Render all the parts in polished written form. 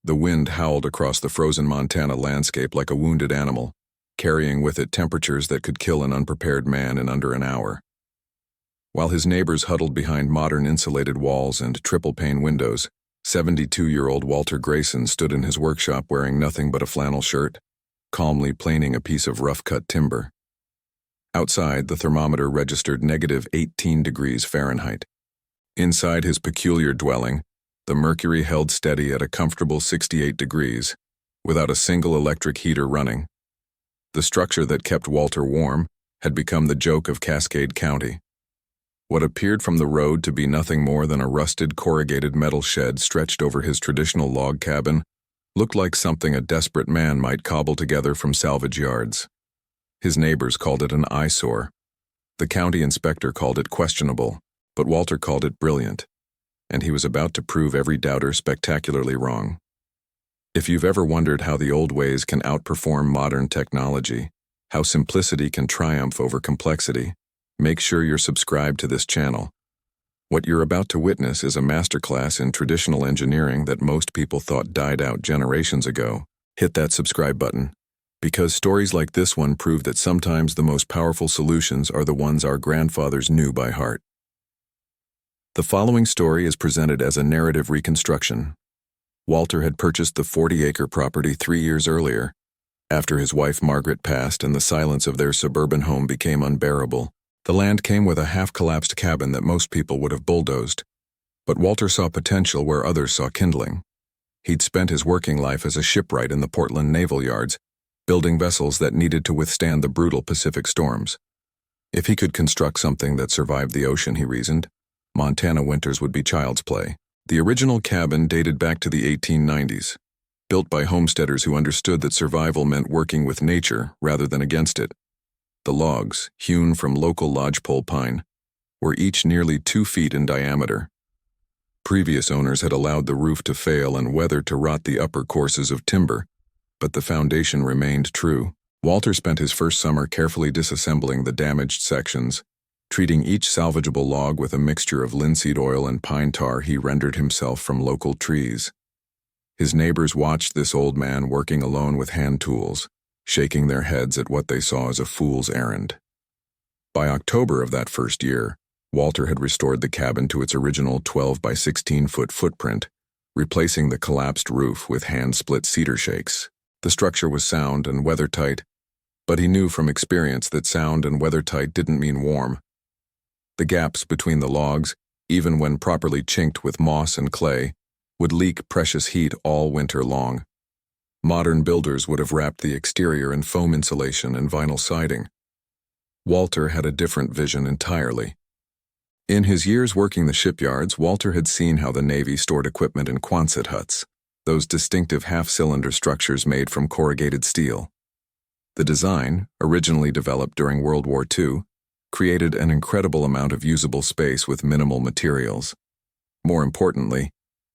The wind howled across the frozen Montana landscape like a wounded animal, carrying with it temperatures that could kill an unprepared man in under an hour. While his neighbors huddled behind modern insulated walls and triple-pane windows, 72-year-old Walter Grayson stood in his workshop wearing nothing but a flannel shirt, calmly planing a piece of rough-cut timber. Outside, the thermometer registered -18 degrees Fahrenheit. Inside his peculiar dwelling, the mercury held steady at a comfortable 68 degrees, without a single electric heater running. The structure that kept Walter warm had become the joke of Cascade County. What appeared from the road to be nothing more than a rusted corrugated metal shed stretched over his traditional log cabin looked like something a desperate man might cobble together from salvage yards. His neighbors called it an eyesore. The county inspector called it questionable, but Walter called it brilliant, and he was about to prove every doubter spectacularly wrong. If you've ever wondered how the old ways can outperform modern technology, how simplicity can triumph over complexity, make sure you're subscribed to this channel. What you're about to witness is a masterclass in traditional engineering that most people thought died out generations ago. Hit that subscribe button, because stories like this one prove that sometimes the most powerful solutions are the ones our grandfathers knew by heart. The following story is presented as a narrative reconstruction. Walter had purchased the 40-acre property 3 years earlier, after his wife Margaret passed and the silence of their suburban home became unbearable. The land came with a half-collapsed cabin that most people would have bulldozed, but Walter saw potential where others saw kindling. He'd spent his working life as a shipwright in the Portland naval yards, building vessels that needed to withstand the brutal Pacific storms. If he could construct something that survived the ocean, he reasoned, Montana winters would be child's play. The original cabin dated back to the 1890s, built by homesteaders who understood that survival meant working with nature rather than against it. The logs, hewn from local lodgepole pine, were each nearly 2 feet in diameter. Previous owners had allowed the roof to fail and weather to rot the upper courses of timber, but the foundation remained true. Walter spent his first summer carefully disassembling the damaged sections, treating each salvageable log with a mixture of linseed oil and pine tar he rendered himself from local trees. His neighbors watched this old man working alone with hand tools, shaking their heads at what they saw as a fool's errand. By October of that first year, Walter had restored the cabin to its original 12 by 16-foot footprint, replacing the collapsed roof with hand-split cedar shakes. The structure was sound and weathertight, but he knew from experience that sound and weathertight didn't mean warm. The gaps between the logs, even when properly chinked with moss and clay, would leak precious heat all winter long. Modern builders would have wrapped the exterior in foam insulation and vinyl siding. Walter had a different vision entirely. In his years working the shipyards, Walter had seen how the Navy stored equipment in Quonset huts, those distinctive half-cylinder structures made from corrugated steel. The design, originally developed during World War II, created an incredible amount of usable space with minimal materials. More importantly,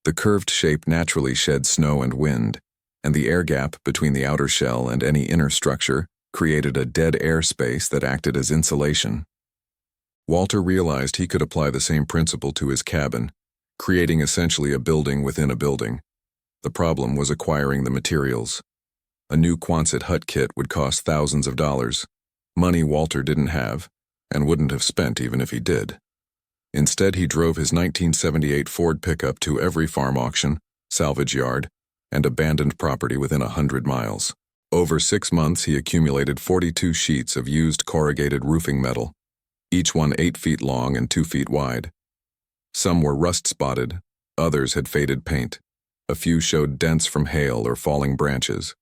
the curved shape naturally shed snow and wind, and the air gap between the outer shell and any inner structure created a dead air space that acted as insulation. Walter realized he could apply the same principle to his cabin, creating essentially a building within a building. The problem was acquiring the materials. A new Quonset hut kit would cost thousands of dollars, money Walter didn't have, and wouldn't have spent even if he did. Instead, he drove his 1978 Ford pickup to every farm auction, salvage yard, and abandoned property within 100 miles. Over 6 months, he accumulated 42 sheets of used corrugated roofing metal, each one 8 feet long and 2 feet wide. Some were rust-spotted, others had faded paint. A few showed dents from hail or falling branches.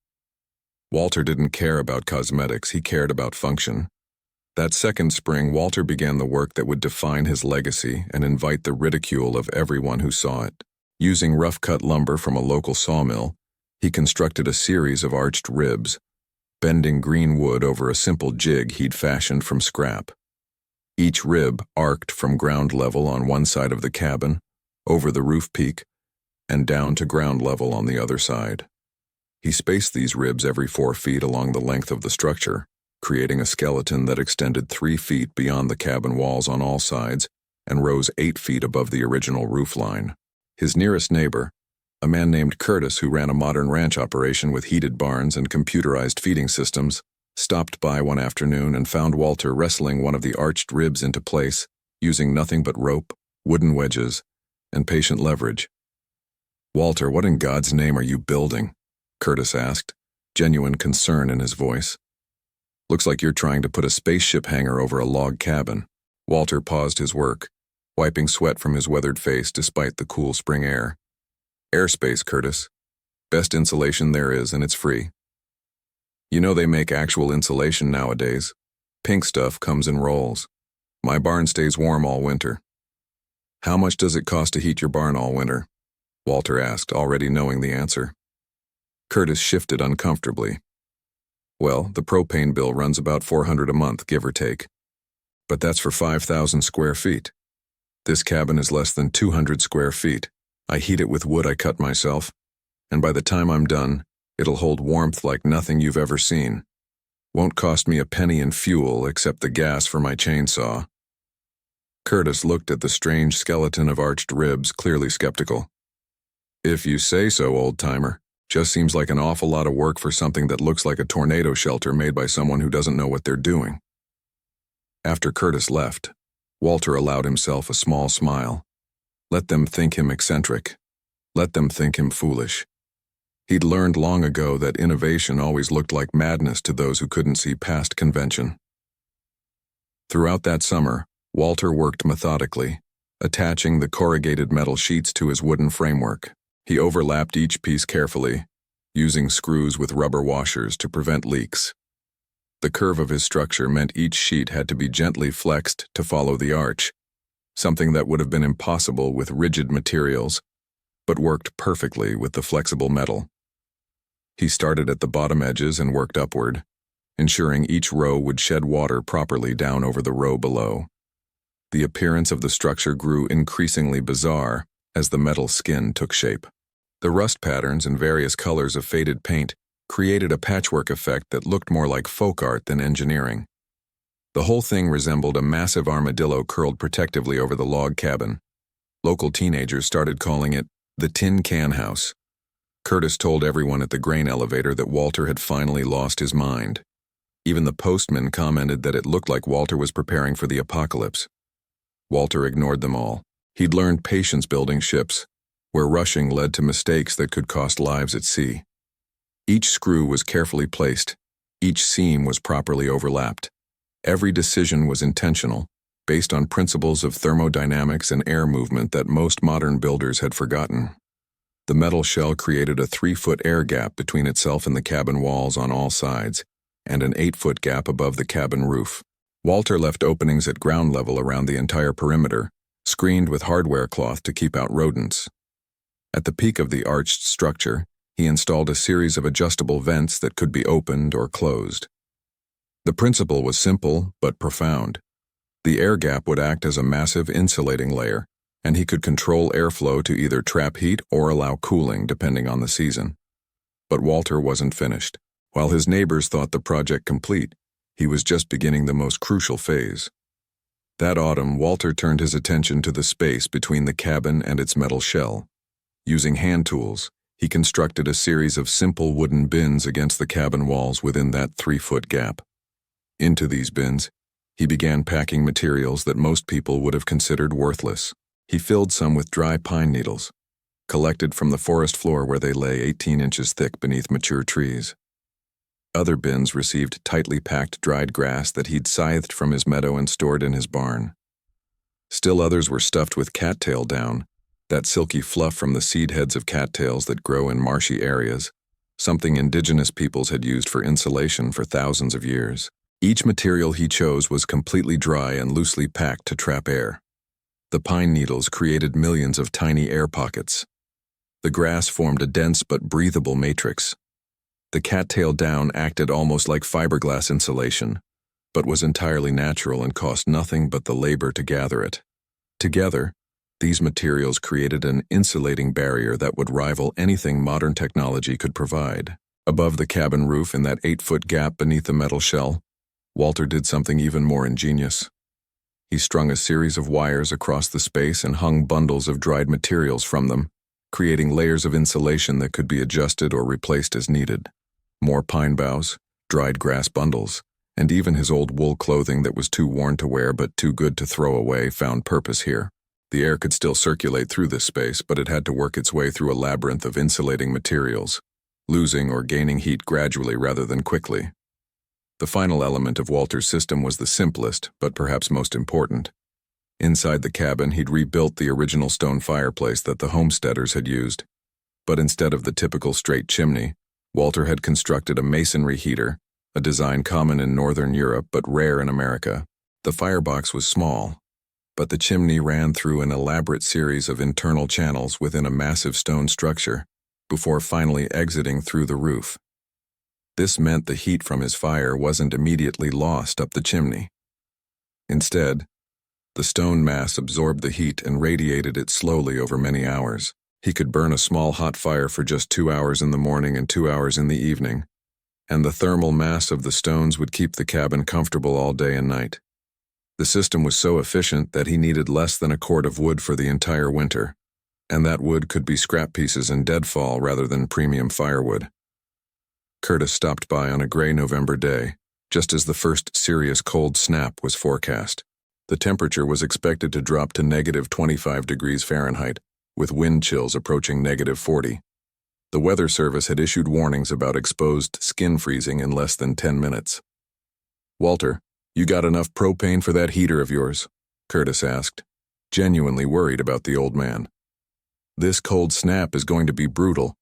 Walter didn't care about cosmetics, he cared about function. That second spring, Walter began the work that would define his legacy and invite the ridicule of everyone who saw it. Using rough-cut lumber from a local sawmill, he constructed a series of arched ribs, bending green wood over a simple jig he'd fashioned from scrap. Each rib arced from ground level on one side of the cabin, over the roof peak, and down to ground level on the other side. He spaced these ribs every 4 feet along the length of the structure, creating a skeleton that extended 3 feet beyond the cabin walls on all sides and rose 8 feet above the original roof line. His nearest neighbor, A man named Curtis, who ran a modern ranch operation with heated barns and computerized feeding systems, stopped by one afternoon and found Walter wrestling one of the arched ribs into place, using nothing but rope, wooden wedges, and patient leverage. "Walter, what in God's name are you building?" Curtis asked, genuine concern in his voice. "Looks like you're trying to put a spaceship hangar over a log cabin." Walter paused his work, wiping sweat from his weathered face despite the cool spring air. "Airspace, Curtis. Best insulation there is, and it's free. You know they make actual insulation nowadays. Pink stuff comes in rolls. My barn stays warm all winter." "How much does it cost to heat your barn all winter?" Walter asked, already knowing the answer. Curtis shifted uncomfortably. "Well, the propane bill runs about $400 a month, give or take. But that's for 5,000 square feet. This cabin is less than 200 square feet. I heat it with wood I cut myself, and by the time I'm done, it'll hold warmth like nothing you've ever seen. Won't cost me a penny in fuel except the gas for my chainsaw." Curtis looked at the strange skeleton of arched ribs, clearly skeptical. "If you say so, old-timer. Just seems like an awful lot of work for something that looks like a tornado shelter made by someone who doesn't know what they're doing." After Curtis left, Walter allowed himself a small smile. Let them think him eccentric. Let them think him foolish. He'd learned long ago that innovation always looked like madness to those who couldn't see past convention. Throughout that summer, Walter worked methodically, attaching the corrugated metal sheets to his wooden framework. He overlapped each piece carefully, using screws with rubber washers to prevent leaks. The curve of his structure meant each sheet had to be gently flexed to follow the arch, something that would have been impossible with rigid materials, but worked perfectly with the flexible metal. He started at the bottom edges and worked upward, ensuring each row would shed water properly down over the row below. The appearance of the structure grew increasingly bizarre as the metal skin took shape. The rust patterns and various colors of faded paint created a patchwork effect that looked more like folk art than engineering. The whole thing resembled a massive armadillo curled protectively over the log cabin. Local teenagers started calling it the Tin Can House. Curtis told everyone at the grain elevator that Walter had finally lost his mind. Even the postman commented that it looked like Walter was preparing for the apocalypse. Walter ignored them all. He'd learned patience building ships, where rushing led to mistakes that could cost lives at sea. Each screw was carefully placed. Each seam was properly overlapped. Every decision was intentional, based on principles of thermodynamics and air movement that most modern builders had forgotten. The metal shell created a 3-foot air gap between itself and the cabin walls on all sides, and an 8-foot gap above the cabin roof. Walter left openings at ground level around the entire perimeter, screened with hardware cloth to keep out rodents. At the peak of the arched structure, he installed a series of adjustable vents that could be opened or closed. The principle was simple but profound. The air gap would act as a massive insulating layer, and he could control airflow to either trap heat or allow cooling depending on the season. But Walter wasn't finished. While his neighbors thought the project complete, he was just beginning the most crucial phase. That autumn, Walter turned his attention to the space between the cabin and its metal shell. Using hand tools, he constructed a series of simple wooden bins against the cabin walls within that 3-foot gap. Into these bins, he began packing materials that most people would have considered worthless. He filled some with dry pine needles, collected from the forest floor where they lay 18 inches thick beneath mature trees. Other bins received tightly packed dried grass that he'd scythed from his meadow and stored in his barn. Still others were stuffed with cattail down, that silky fluff from the seed heads of cattails that grow in marshy areas, something indigenous peoples had used for insulation for thousands of years. Each material he chose was completely dry and loosely packed to trap air. The pine needles created millions of tiny air pockets. The grass formed a dense but breathable matrix. The cattail down acted almost like fiberglass insulation, but was entirely natural and cost nothing but the labor to gather it. Together, these materials created an insulating barrier that would rival anything modern technology could provide. Above the cabin roof, in that 8-foot gap beneath the metal shell, Walter did something even more ingenious. He strung a series of wires across the space and hung bundles of dried materials from them, creating layers of insulation that could be adjusted or replaced as needed. More pine boughs, dried grass bundles, and even his old wool clothing that was too worn to wear but too good to throw away found purpose here. The air could still circulate through this space, but it had to work its way through a labyrinth of insulating materials, losing or gaining heat gradually rather than quickly. The final element of Walter's system was the simplest, but perhaps most important. Inside the cabin, he'd rebuilt the original stone fireplace that the homesteaders had used. But instead of the typical straight chimney, Walter had constructed a masonry heater, a design common in Northern Europe but rare in America. The firebox was small, but the chimney ran through an elaborate series of internal channels within a massive stone structure, before finally exiting through the roof. This meant the heat from his fire wasn't immediately lost up the chimney. Instead, the stone mass absorbed the heat and radiated it slowly over many hours. He could burn a small hot fire for just 2 hours in the morning and 2 hours in the evening, and the thermal mass of the stones would keep the cabin comfortable all day and night. The system was so efficient that he needed less than a cord of wood for the entire winter, and that wood could be scrap pieces and deadfall rather than premium firewood. Curtis stopped by on a gray November day, just as the first serious cold snap was forecast. The temperature was expected to drop to -25 degrees Fahrenheit, with wind chills approaching -40. The Weather Service had issued warnings about exposed skin freezing in less than 10 minutes. "Walter, you got enough propane for that heater of yours?" Curtis asked, genuinely worried about the old man. "This cold snap is going to be brutal.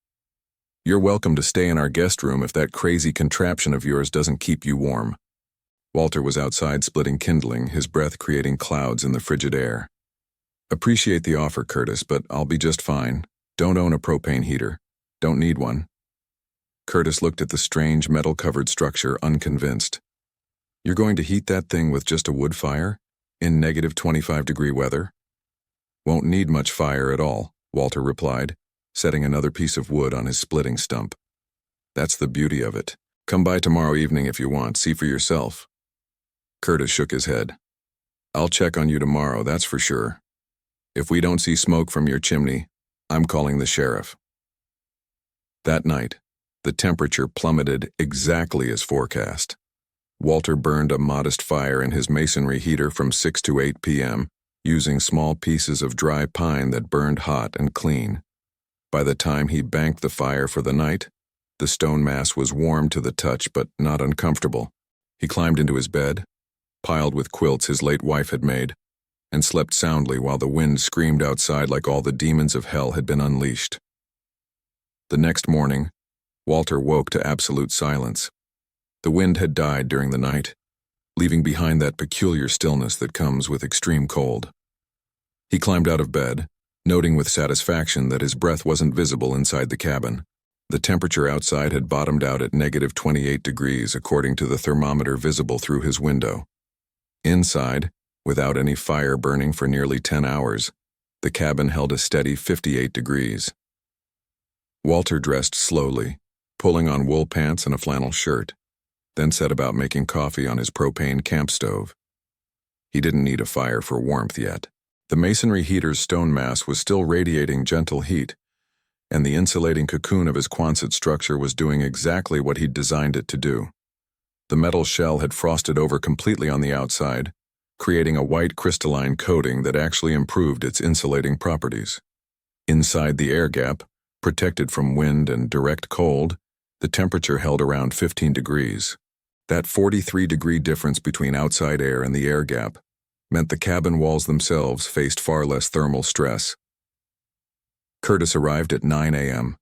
You're welcome to stay in our guest room if that crazy contraption of yours doesn't keep you warm." Walter was outside splitting kindling, his breath creating clouds in the frigid air. "Appreciate the offer, Curtis, but I'll be just fine. Don't own a propane heater. Don't need one." Curtis looked at the strange metal-covered structure, unconvinced. "You're going to heat that thing with just a wood fire? In -25-degree weather?" "Won't need much fire at all," Walter replied, setting another piece of wood on his splitting stump. "That's the beauty of it. Come by tomorrow evening if you want, see for yourself." Curtis shook his head. "I'll check on you tomorrow, that's for sure. If we don't see smoke from your chimney, I'm calling the sheriff." That night, the temperature plummeted exactly as forecast. Walter burned a modest fire in his masonry heater from 6 to 8 p.m., using small pieces of dry pine that burned hot and clean. By the time he banked the fire for the night, the stone mass was warm to the touch but not uncomfortable. He climbed into his bed, piled with quilts his late wife had made, and slept soundly while the wind screamed outside like all the demons of hell had been unleashed. The next morning, Walter woke to absolute silence. The wind had died during the night, leaving behind that peculiar stillness that comes with extreme cold. He climbed out of bed, noting with satisfaction that his breath wasn't visible inside the cabin. The temperature outside had bottomed out at -28 degrees according to the thermometer visible through his window. Inside, without any fire burning for nearly 10 hours, the cabin held a steady 58 degrees. Walter dressed slowly, pulling on wool pants and a flannel shirt, then set about making coffee on his propane camp stove. He didn't need a fire for warmth yet. The masonry heater's stone mass was still radiating gentle heat, and the insulating cocoon of his Quonset structure was doing exactly what he'd designed it to do. The metal shell had frosted over completely on the outside, creating a white crystalline coating that actually improved its insulating properties. Inside the air gap, protected from wind and direct cold, the temperature held around 15 degrees. That 43-degree difference between outside air and the air gap meant the cabin walls themselves faced far less thermal stress. Curtis arrived at 9 a.m.,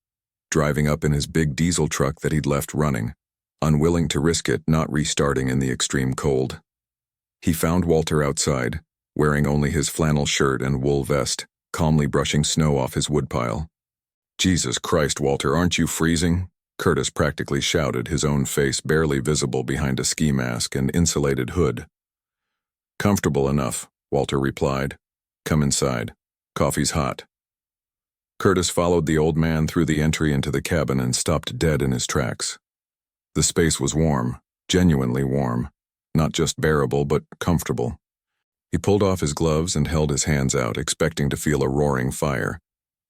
driving up in his big diesel truck that he'd left running, unwilling to risk it not restarting in the extreme cold. He found Walter outside, wearing only his flannel shirt and wool vest, calmly brushing snow off his woodpile. "Jesus Christ, Walter, aren't you freezing?" Curtis practically shouted, his own face barely visible behind a ski mask and insulated hood. "Comfortable enough," Walter replied. "Come inside. Coffee's hot." Curtis followed the old man through the entry into the cabin and stopped dead in his tracks. The space was warm, genuinely warm, not just bearable but comfortable. He pulled off his gloves and held his hands out, expecting to feel a roaring fire,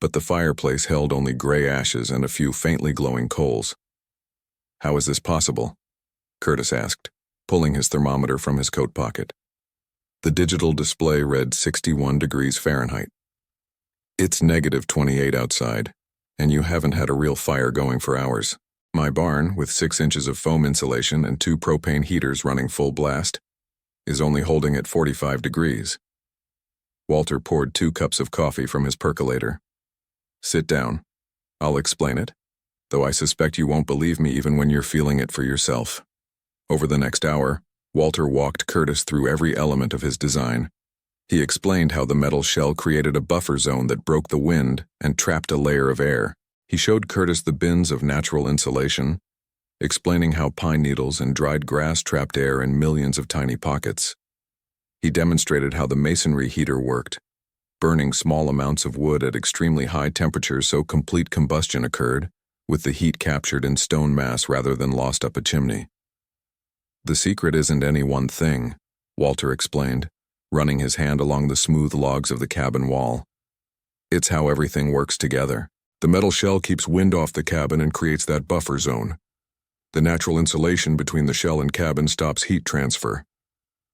but the fireplace held only gray ashes and a few faintly glowing coals. "How is this possible?" Curtis asked, pulling his thermometer from his coat pocket. The digital display read 61 degrees Fahrenheit. "It's -28 outside, and you haven't had a real fire going for hours. My barn, with 6 inches of foam insulation and 2 propane heaters running full blast, is only holding at 45 degrees. Walter poured 2 cups of coffee from his percolator. "Sit down. I'll explain it, though I suspect you won't believe me even when you're feeling it for yourself." Over the next hour, Walter walked Curtis through every element of his design. He explained how the metal shell created a buffer zone that broke the wind and trapped a layer of air. He showed Curtis the bins of natural insulation, explaining how pine needles and dried grass trapped air in millions of tiny pockets. He demonstrated how the masonry heater worked, burning small amounts of wood at extremely high temperatures so complete combustion occurred, with the heat captured in stone mass rather than lost up a chimney. "The secret isn't any one thing," Walter explained, running his hand along the smooth logs of the cabin wall. "It's how everything works together. The metal shell keeps wind off the cabin and creates that buffer zone. The natural insulation between the shell and cabin stops heat transfer.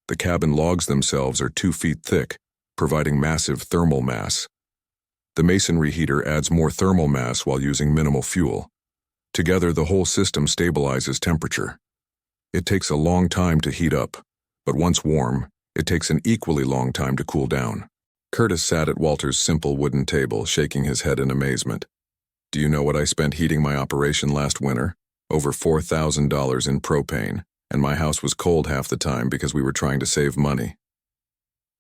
The cabin logs themselves are 2 feet thick, providing massive thermal mass. The masonry heater adds more thermal mass while using minimal fuel. Together, the whole system stabilizes temperature. It takes a long time to heat up, but once warm, it takes an equally long time to cool down." Curtis sat at Walter's simple wooden table, shaking his head in amazement. "Do you know what I spent heating my operation last winter? Over $4,000 in propane, and my house was cold half the time because we were trying to save money."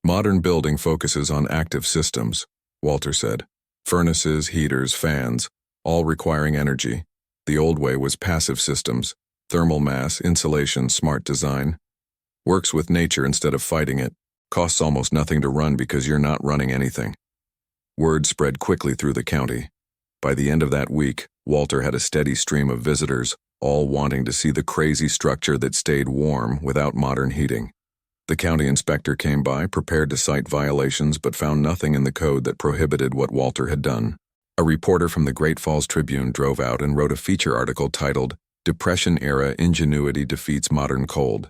"Modern building focuses on active systems," Walter said. "Furnaces, heaters, fans, all requiring energy. The old way was passive systems, thermal mass, insulation, smart design. Works with nature instead of fighting it. Costs almost nothing to run because you're not running anything." Word spread quickly through the county. By the end of that week, Walter had a steady stream of visitors, all wanting to see the crazy structure that stayed warm without modern heating. The county inspector came by, prepared to cite violations, but found nothing in the code that prohibited what Walter had done. A reporter from the Great Falls Tribune drove out and wrote a feature article titled, "Depression-Era Ingenuity Defeats Modern Cold."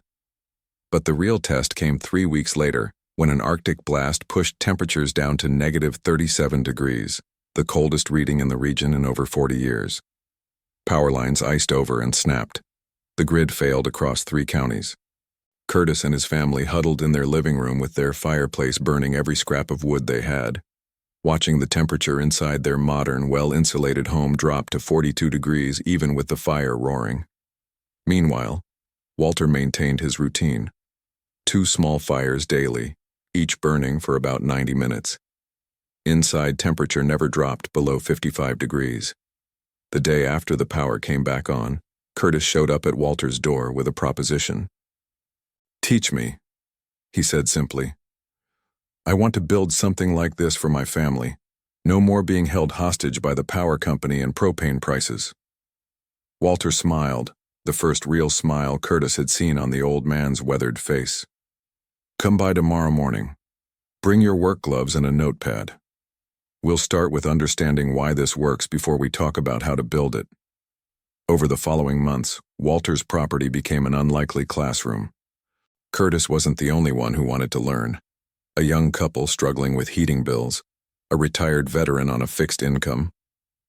But the real test came 3 weeks later, when an Arctic blast pushed temperatures down to -37 degrees, the coldest reading in the region in over 40 years. Power lines iced over and snapped. The grid failed across 3 counties. Curtis and his family huddled in their living room with their fireplace burning every scrap of wood they had, watching the temperature inside their modern, well-insulated home drop to 42 degrees even with the fire roaring. Meanwhile, Walter maintained his routine. 2 small fires daily, each burning for about 90 minutes. Inside temperature never dropped below 55 degrees. The day after the power came back on, Curtis showed up at Walter's door with a proposition. "Teach me," he said simply. "I want to build something like this for my family. No more being held hostage by the power company and propane prices." Walter smiled, the first real smile Curtis had seen on the old man's weathered face. "Come by tomorrow morning. Bring your work gloves and a notepad. We'll start with understanding why this works before we talk about how to build it." Over the following months, Walter's property became an unlikely classroom. Curtis wasn't the only one who wanted to learn. A young couple struggling with heating bills, a retired veteran on a fixed income,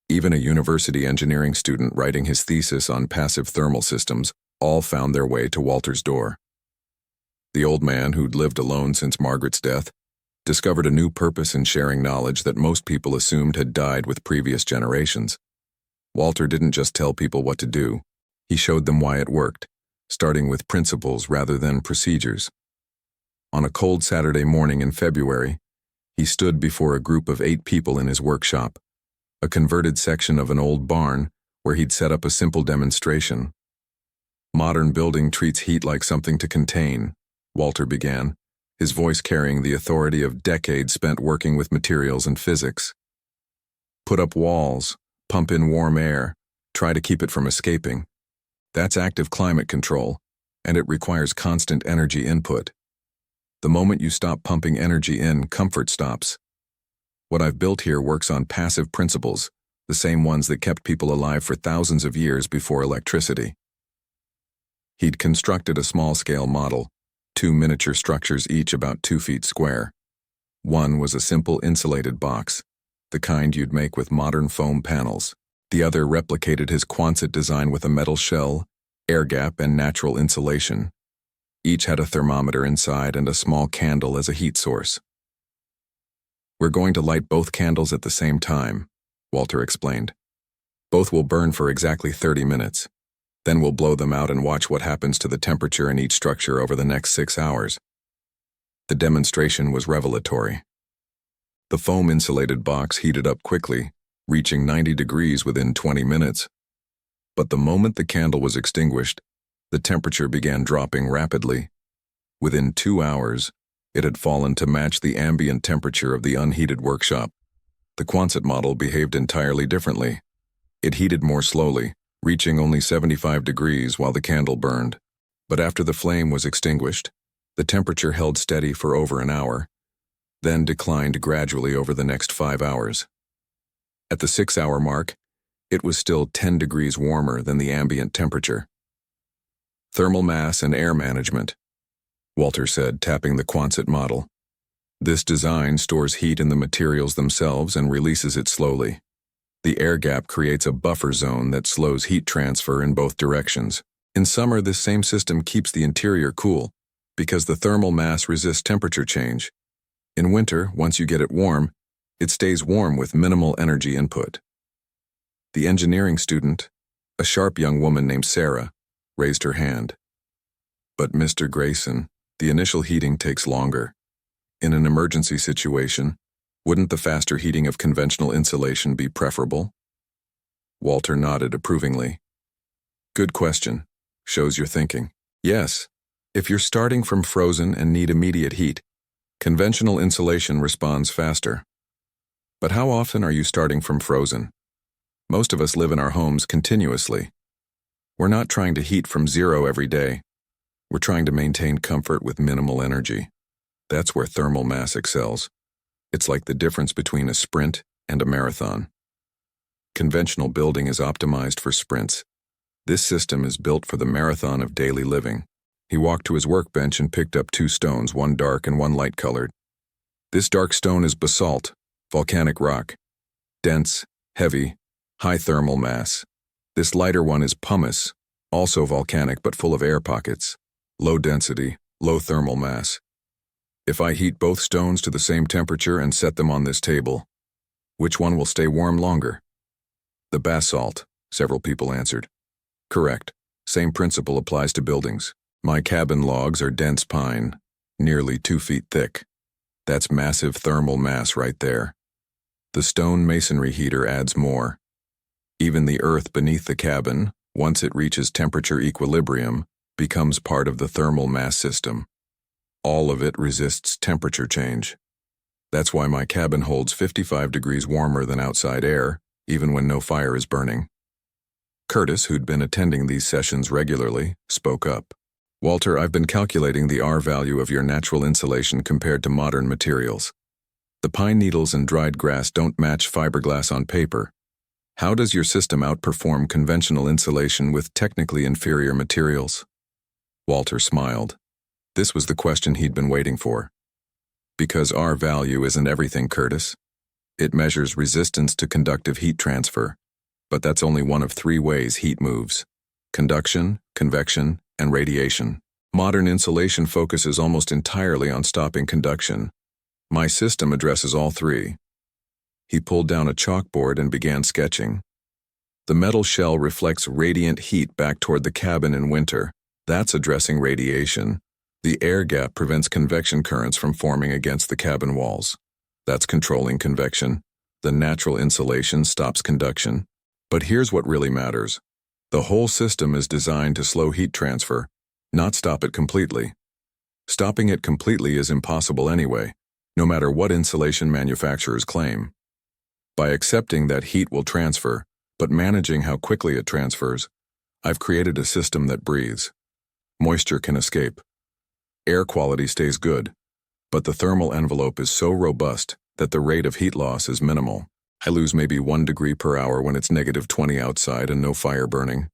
even a university engineering student writing his thesis on passive thermal systems, all found their way to Walter's door. The old man, who'd lived alone since Margaret's death, discovered a new purpose in sharing knowledge that most people assumed had died with previous generations. Walter didn't just tell people what to do, he showed them why it worked, starting with principles rather than procedures. On a cold Saturday morning in February, he stood before a group of 8 people in his workshop, a converted section of an old barn where he'd set up a simple demonstration. "Modern building treats heat like something to contain," Walter began, his voice carrying the authority of decades spent working with materials and physics. "Put up walls, pump in warm air, try to keep it from escaping. That's active climate control, and it requires constant energy input. The moment you stop pumping energy in, comfort stops. What I've built here works on passive principles, the same ones that kept people alive for thousands of years before electricity. He'd constructed a small-scale model, 2 miniature structures each about 2 feet square. One was a simple insulated box, the kind you'd make with modern foam panels. The other replicated his Quonset design with a metal shell, air gap, and natural insulation. Each had a thermometer inside and a small candle as a heat source. "We're going to light both candles at the same time," Walter explained. "Both will burn for exactly 30 minutes. Then we'll blow them out and watch what happens to the temperature in each structure over the next 6 hours." The demonstration was revelatory. The foam-insulated box heated up quickly, reaching 90 degrees within 20 minutes. But the moment the candle was extinguished, the temperature began dropping rapidly. Within 2 hours, it had fallen to match the ambient temperature of the unheated workshop. The Quonset model behaved entirely differently. It heated more slowly, reaching only 75 degrees while the candle burned. But after the flame was extinguished, the temperature held steady for over an hour, then declined gradually over the next 5 hours. At the 6-hour mark, it was still 10 degrees warmer than the ambient temperature. "Thermal mass and air management," Walter said, tapping the Quonset model. "This design stores heat in the materials themselves and releases it slowly. The air gap creates a buffer zone that slows heat transfer in both directions. In summer, this same system keeps the interior cool because the thermal mass resists temperature change. In winter, once you get it warm, it stays warm with minimal energy input." The engineering student, a sharp young woman named Sarah, raised her hand. "But Mr. Grayson, the initial heating takes longer. In an emergency situation, wouldn't the faster heating of conventional insulation be preferable?" Walter nodded approvingly. "Good question. Shows you're thinking. Yes, if you're starting from frozen and need immediate heat, conventional insulation responds faster. But how often are you starting from frozen? Most of us live in our homes continuously. We're not trying to heat from zero every day. We're trying to maintain comfort with minimal energy. That's where thermal mass excels. It's like the difference between a sprint and a marathon. Conventional building is optimized for sprints. This system is built for the marathon of daily living." He walked to his workbench and picked up 2 stones, one dark and one light-colored. "This dark stone is basalt, volcanic rock. Dense, heavy, high thermal mass. This lighter one is pumice, also volcanic but full of air pockets. Low density, low thermal mass. If I heat both stones to the same temperature and set them on this table, which one will stay warm longer?" "The basalt," several people answered. "Correct. Same principle applies to buildings. My cabin logs are dense pine, nearly 2 feet thick. That's massive thermal mass right there. The stone masonry heater adds more. Even the earth beneath the cabin, once it reaches temperature equilibrium, becomes part of the thermal mass system. All of it resists temperature change. That's why my cabin holds 55 degrees warmer than outside air, even when no fire is burning." Curtis, who'd been attending these sessions regularly, spoke up. "Walter, I've been calculating the R value of your natural insulation compared to modern materials. The pine needles and dried grass don't match fiberglass on paper. How does your system outperform conventional insulation with technically inferior materials?" Walter smiled. This was the question he'd been waiting for. "Because R value isn't everything, Curtis. It measures resistance to conductive heat transfer, but that's only one of 3 ways heat moves: conduction, convection, and radiation. Modern insulation focuses almost entirely on stopping conduction. My system addresses all 3. He pulled down a chalkboard and began sketching. "The metal shell reflects radiant heat back toward the cabin in winter. That's addressing radiation. The air gap prevents convection currents from forming against the cabin walls. That's controlling convection. The natural insulation stops conduction. But here's what really matters. The whole system is designed to slow heat transfer, not stop it completely. Stopping it completely is impossible anyway, no matter what insulation manufacturers claim. By accepting that heat will transfer, but managing how quickly it transfers, I've created a system that breathes. Moisture can escape. Air quality stays good, but the thermal envelope is so robust that the rate of heat loss is minimal. I lose maybe 1 degree per hour when it's -20 outside and no fire burning.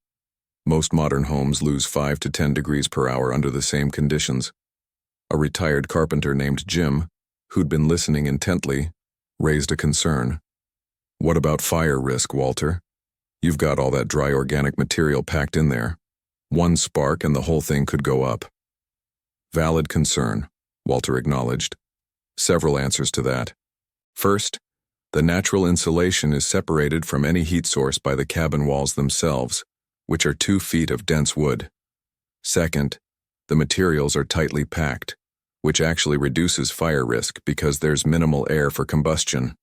Most modern homes lose 5 to 10 degrees per hour under the same conditions. A retired carpenter named Jim, who'd been listening intently, raised a concern. What about fire risk, Walter? You've got all that dry organic material packed in there. One spark and the whole thing could go up. Valid concern, Walter acknowledged. Several answers to that. First, the natural insulation is separated from any heat source by the cabin walls themselves, which are 2 feet of dense wood. Second, the materials are tightly packed, which actually reduces fire risk because there's minimal air for combustion.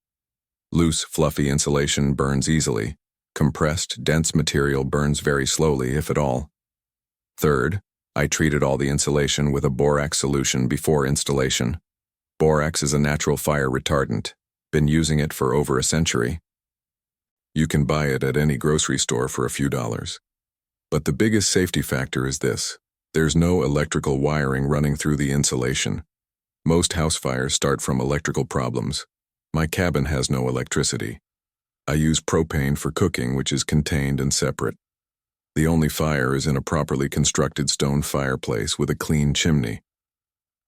Loose, fluffy insulation burns easily. Compressed, dense material burns very slowly, if at all. Third, I treated all the insulation with a borax solution before installation. Borax is a natural fire retardant. Been using it for over a century. You can buy it at any grocery store for a few dollars. But the biggest safety factor is this. There's no electrical wiring running through the insulation. Most house fires start from electrical problems. My cabin has no electricity. I use propane for cooking, which is contained and separate. The only fire is in a properly constructed stone fireplace with a clean chimney.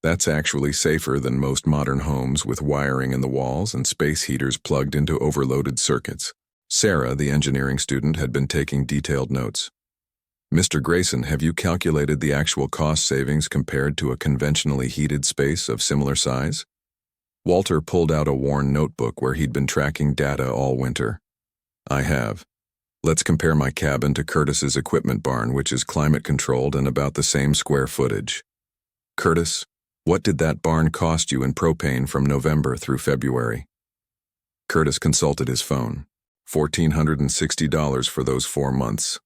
That's actually safer than most modern homes with wiring in the walls and space heaters plugged into overloaded circuits. Sarah, the engineering student, had been taking detailed notes. Mr. Grayson, have you calculated the actual cost savings compared to a conventionally heated space of similar size? Walter pulled out a worn notebook where he'd been tracking data all winter. I have. Let's compare my cabin to Curtis's equipment barn, which is climate-controlled and about the same square footage. Curtis, what did that barn cost you in propane from November through February? Curtis consulted his phone. $1,460 for those 4 months.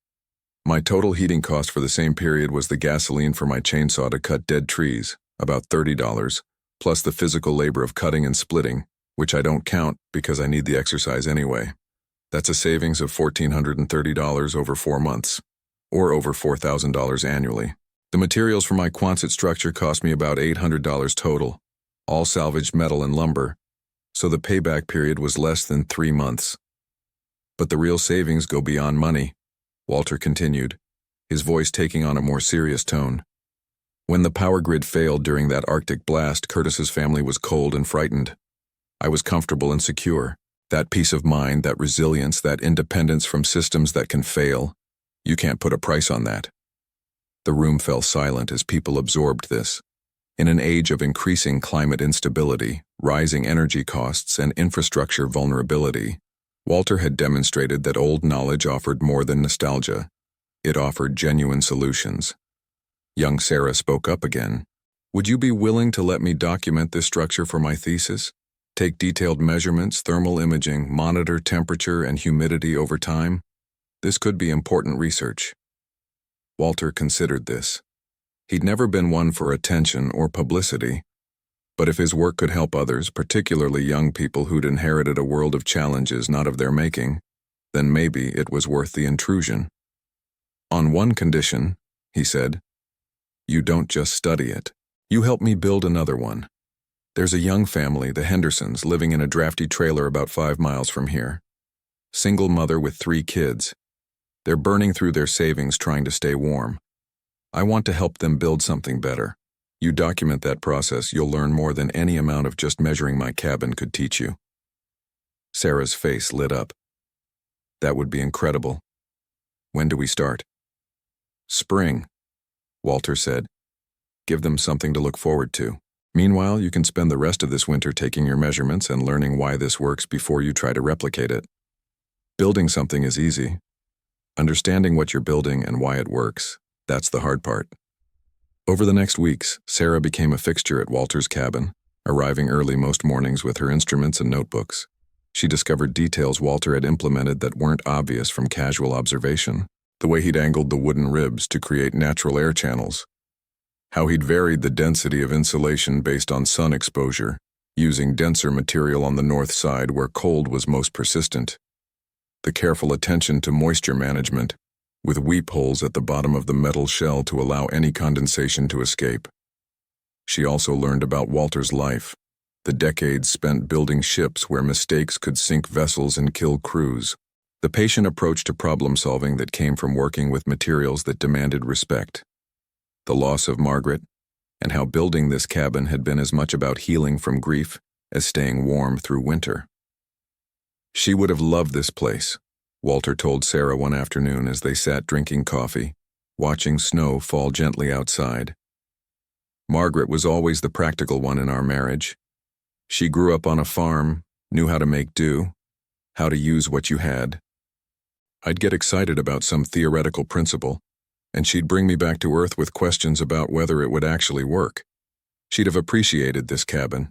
My total heating cost for the same period was the gasoline for my chainsaw to cut dead trees, about $30, plus the physical labor of cutting and splitting, which I don't count because I need the exercise anyway. That's a savings of $1,430 over 4 months, or over $4,000 annually. The materials for my Quonset structure cost me about $800 total, all salvaged metal and lumber, so the payback period was less than 3 months. But the real savings go beyond money, Walter continued, his voice taking on a more serious tone. When the power grid failed during that Arctic blast, Curtis's family was cold and frightened. I was comfortable and secure. That peace of mind, that resilience, that independence from systems that can fail, you can't put a price on that. The room fell silent as people absorbed this. In an age of increasing climate instability, rising energy costs, and infrastructure vulnerability, Walter had demonstrated that old knowledge offered more than nostalgia. It offered genuine solutions. Young Sarah spoke up again. Would you be willing to let me document this structure for my thesis? Take detailed measurements, thermal imaging, monitor temperature and humidity over time? This could be important research. Walter considered this. He'd never been one for attention or publicity, but if his work could help others, particularly young people who'd inherited a world of challenges not of their making, then maybe it was worth the intrusion. On one condition, he said, you don't just study it. You help me build another one. There's a young family, the Hendersons, living in a drafty trailer about 5 miles from here. Single mother with 3 kids. They're burning through their savings trying to stay warm. I want to help them build something better. You document that process, you'll learn more than any amount of just measuring my cabin could teach you. Sarah's face lit up. That would be incredible. When do we start? Spring, Walter said. Give them something to look forward to. Meanwhile, you can spend the rest of this winter taking your measurements and learning why this works before you try to replicate it. Building something is easy. Understanding what you're building and why it works, that's the hard part. Over the next weeks, Sarah became a fixture at Walter's cabin, arriving early most mornings with her instruments and notebooks. She discovered details Walter had implemented that weren't obvious from casual observation. The way he'd angled the wooden ribs to create natural air channels. How he'd varied the density of insulation based on sun exposure, using denser material on the north side where cold was most persistent. The careful attention to moisture management, with weep holes at the bottom of the metal shell to allow any condensation to escape. She also learned about Walter's life, the decades spent building ships where mistakes could sink vessels and kill crews, the patient approach to problem-solving that came from working with materials that demanded respect, the loss of Margaret, and how building this cabin had been as much about healing from grief as staying warm through winter. She would have loved this place, Walter told Sarah one afternoon as they sat drinking coffee, watching snow fall gently outside. Margaret was always the practical one in our marriage. She grew up on a farm, knew how to make do, how to use what you had. I'd get excited about some theoretical principle, and she'd bring me back to earth with questions about whether it would actually work. She'd have appreciated this cabin,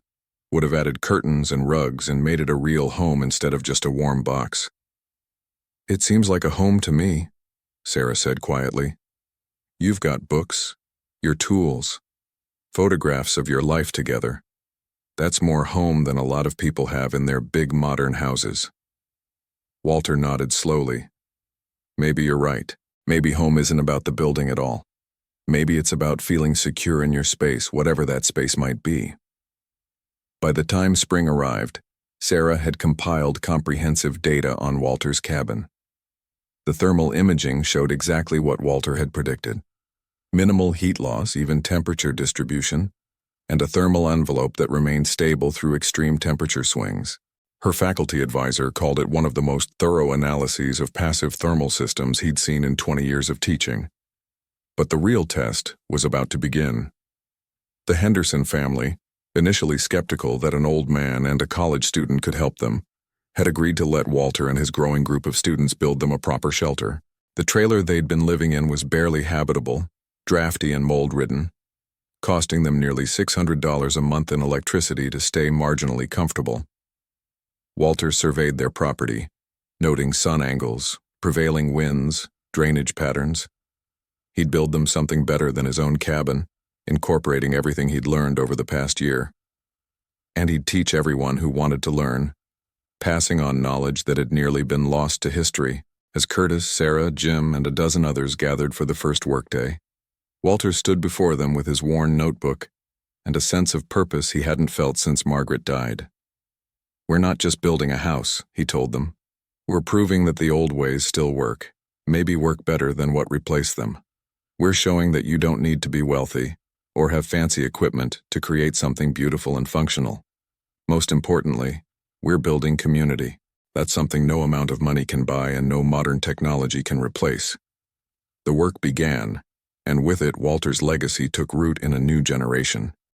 would have added curtains and rugs and made it a real home instead of just a warm box. "It seems like a home to me," Sarah said quietly. "You've got books, your tools, photographs of your life together. That's more home than a lot of people have in their big modern houses." Walter nodded slowly. "Maybe you're right. Maybe home isn't about the building at all. Maybe it's about feeling secure in your space, whatever that space might be." By the time spring arrived, Sarah had compiled comprehensive data on Walter's cabin. The thermal imaging showed exactly what Walter had predicted. Minimal heat loss, even temperature distribution, and a thermal envelope that remained stable through extreme temperature swings. Her faculty advisor called it one of the most thorough analyses of passive thermal systems he'd seen in 20 years of teaching. But the real test was about to begin. The Henderson family, initially skeptical that an old man and a college student could help them, had agreed to let Walter and his growing group of students build them a proper shelter. The trailer they'd been living in was barely habitable, drafty and mold-ridden, costing them nearly $600 a month in electricity to stay marginally comfortable. Walter surveyed their property, noting sun angles, prevailing winds, drainage patterns. He'd build them something better than his own cabin, incorporating everything he'd learned over the past year. And he'd teach everyone who wanted to learn, passing on knowledge that had nearly been lost to history, as Curtis, Sarah, Jim, and a dozen others gathered for the first workday. Walter stood before them with his worn notebook and a sense of purpose he hadn't felt since Margaret died. "We're not just building a house," he told them. "We're proving that the old ways still work, maybe work better than what replaced them. We're showing that you don't need to be wealthy or have fancy equipment to create something beautiful and functional. Most importantly, we're building community. That's something no amount of money can buy and no modern technology can replace." The work began, and with it Walter's legacy took root in a new generation.